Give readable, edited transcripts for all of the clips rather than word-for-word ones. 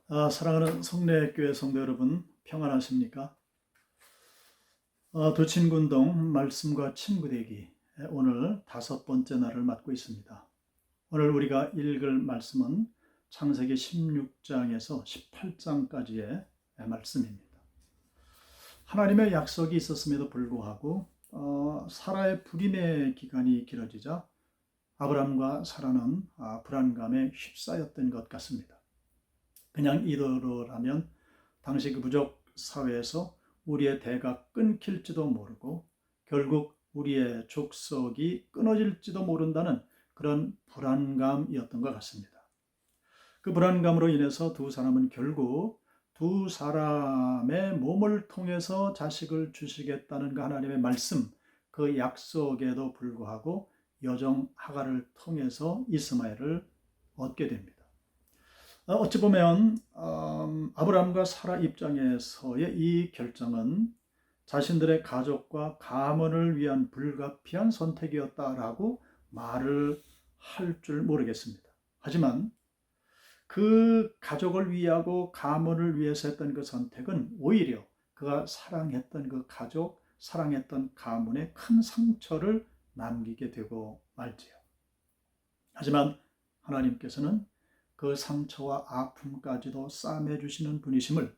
사랑하는 성례교회 성도 여러분, 평안하십니까? 도친군동 말씀과 친구되기 오늘 5번째 날을 맞고 있습니다. 오늘 우리가 읽을 말씀은 창세기 16장에서 18장까지의 말씀입니다. 하나님의 약속이 있었음에도 불구하고 사라의 불임의 기간이 길어지자 아브람과 사라는 불안감에 휩싸였던 것 같습니다. 그냥 이대로라면 당시 그 부족 사회에서 우리의 대가 끊길지도 모르고 결국 우리의 족속이 끊어질지도 모른다는 그런 불안감이었던 것 같습니다. 그 불안감으로 인해서 두 사람은 결국 두 사람의 몸을 통해서 자식을 주시겠다는 그 하나님의 말씀, 그 약속에도 불구하고 여종 하갈을 통해서 이스마엘을 얻게 됩니다. 어찌 보면 아브라함과 사라 입장에서의 이 결정은 자신들의 가족과 가문을 위한 불가피한 선택이었다라고 말을 할 줄 모르겠습니다. 하지만 그 가족을 위하고 가문을 위해서 했던 그 선택은 오히려 그가 사랑했던 그 가족, 사랑했던 가문에 큰 상처를 남기게 되고 말지요. 하지만 하나님께서는 그 상처와 아픔까지도 싸매 주시는 분이심을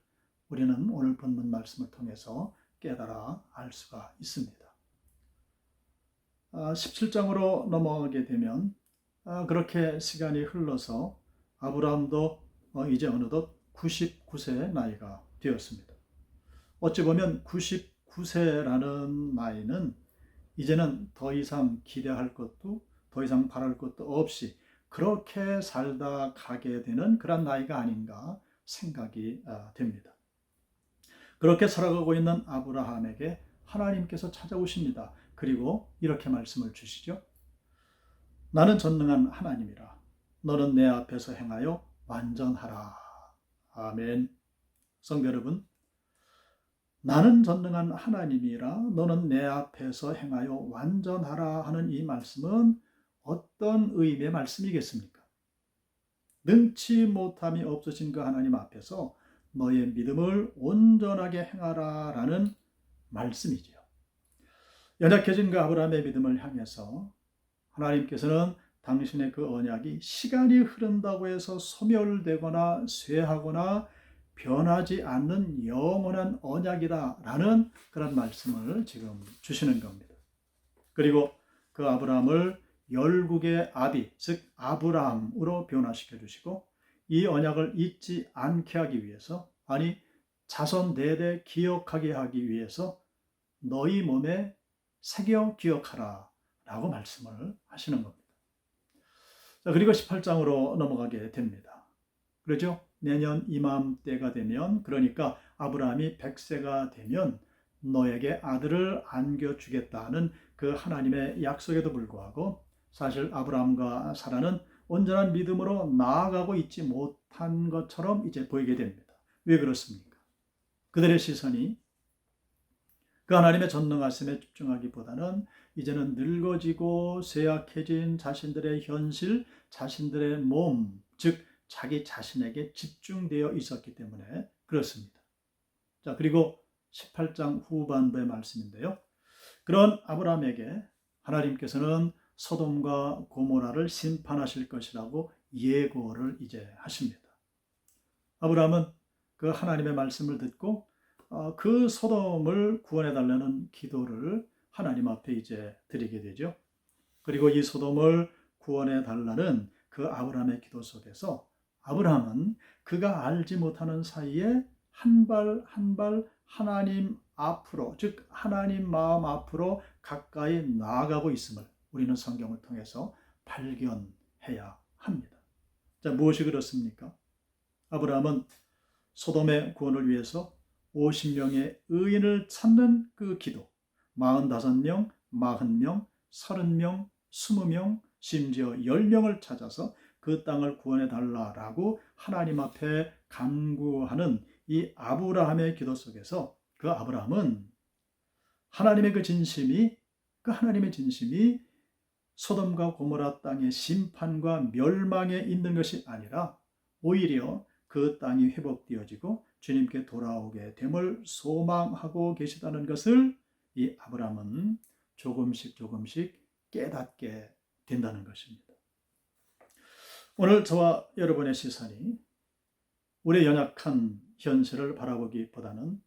우리는 오늘 본문 말씀을 통해서 깨달아 알 수가 있습니다. 17장으로 넘어가게 되면 그렇게 시간이 흘러서 아브라함도 이제 어느덧 99세의 나이가 되었습니다. 어찌 보면 99세라는 나이는 이제는 더 이상 기대할 것도 더 이상 바랄 것도 없이 그렇게 살다 가게 되는 그런 나이가 아닌가 생각이 됩니다. 그렇게 살아가고 있는 아브라함에게 하나님께서 찾아오십니다. 그리고 이렇게 말씀을 주시죠. 나는 전능한 하나님이라. 너는 내 앞에서 행하여 완전하라. 아멘. 성도 여러분, 나는 전능한 하나님이라 너는 내 앞에서 행하여 완전하라 하는 이 말씀은 어떤 의미의 말씀이겠습니까? 능치 못함이 없으신 그 하나님 앞에서 너의 믿음을 온전하게 행하라 라는 말씀이지요. 연약해진 그 아브라함의 믿음을 향해서 하나님께서는 당신의 그 언약이 시간이 흐른다고 해서 소멸되거나 쇠하거나 변하지 않는 영원한 언약이다 라는 그런 말씀을 지금 주시는 겁니다. 그리고 그 아브라함을 열국의 아비, 즉 아브라함으로 변화시켜 주시고 이 언약을 잊지 않게 하기 위해서, 아니 자손 대대 기억하게 하기 위해서 너희 몸에 새겨 기억하라 라고 말씀을 하시는 겁니다. 자, 그리고 18장으로 넘어가게 됩니다. 그렇죠? 내년 이맘때가 되면, 그러니까 아브라함이 100세가 되면 너에게 아들을 안겨주겠다는 그 하나님의 약속에도 불구하고 사실 아브라함과 사라는 온전한 믿음으로 나아가고 있지 못한 것처럼 이제 보이게 됩니다. 왜 그렇습니까? 그들의 시선이 그 하나님의 전능하심에 집중하기보다는 이제는 늙어지고 쇠약해진 자신들의 현실, 자신들의 몸, 즉 자기 자신에게 집중되어 있었기 때문에 그렇습니다. 자, 그리고 18장 후반부의 말씀인데요. 그런 아브라함에게 하나님께서는 소돔과 고모라를 심판하실 것이라고 예고를 이제 하십니다. 아브라함은 그 하나님의 말씀을 듣고 그 소돔을 구원해 달라는 기도를 하나님 앞에 이제 드리게 되죠. 그리고 이 소돔을 구원해 달라는 그 아브라함의 기도 속에서 아브라함은 그가 알지 못하는 사이에 한 발 한 발 하나님 앞으로, 즉 하나님 마음 앞으로 가까이 나아가고 있음을 우리는 성경을 통해서 발견해야 합니다. 자, 무엇이 그렇습니까? 아브라함은 소돔의 구원을 위해서 50명의 의인을 찾는 그 기도, 45명, 40명, 30명, 20명, 심지어 10명을 찾아서 그 땅을 구원해 달라라고 하나님 앞에 간구하는 이 아브라함의 기도 속에서 그 아브라함은 하나님의 그 하나님의 진심이 소돔과 고모라 땅의 심판과 멸망에 있는 것이 아니라 오히려 그 땅이 회복되어지고 주님께 돌아오게 됨을 소망하고 계시다는 것을 이 아브라함은 조금씩 깨닫게 된다는 것입니다. 오늘 저와 여러분의 시선이 우리의 연약한 현실을 바라보기보다는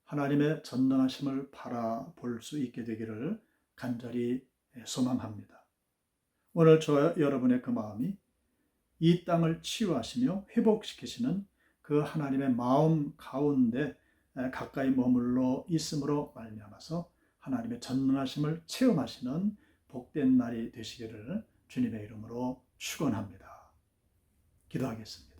하나님의 전능하심을 바라볼 수 있게 되기를 간절히 소망합니다. 오늘 저와 여러분의 그 마음이 이 땅을 치유하시며 회복시키시는 그 하나님의 마음 가운데 가까이 머물러 있음으로 말미암아서 하나님의 전능하심을 체험하시는 복된 날이 되시기를 주님의 이름으로 축원합니다. 기도하겠습니다.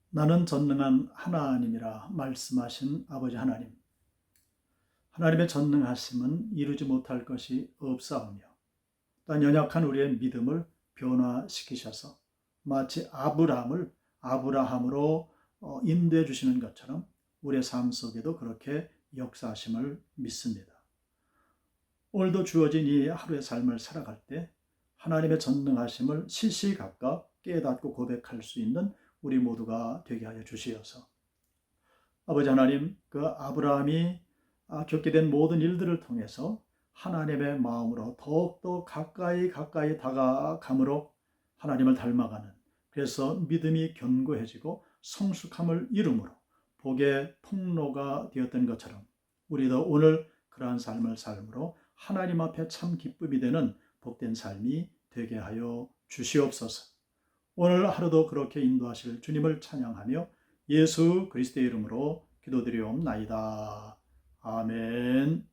나는 전능한 하나님이라 말씀하신 아버지 하나님, 하나님의 전능하심은 이루지 못할 것이 없사오며 또한 연약한 우리의 믿음을 변화시키셔서 마치 아브라함을 아브라함으로 인도해 주시는 것처럼 우리의 삶 속에도 그렇게 역사하심을 믿습니다. 오늘도 주어진 이 하루의 삶을 살아갈 때 하나님의 전능하심을 시시각각 깨닫고 고백할 수 있는 우리 모두가 되게 하여 주시어서 아버지 하나님, 그 아브라함이 겪게 된 모든 일들을 통해서 하나님의 마음으로 더욱더 가까이 다가감으로 하나님을 닮아가는, 그래서 믿음이 견고해지고 성숙함을 이루므로 복의 통로가 되었던 것처럼 우리도 오늘 그러한 삶을 삶으로 하나님 앞에 참 기쁨이 되는 복된 삶이 되게 하여 주시옵소서. 오늘 하루도 그렇게 인도하실 주님을 찬양하며 예수 그리스도의 이름으로 기도드리옵나이다. 아멘.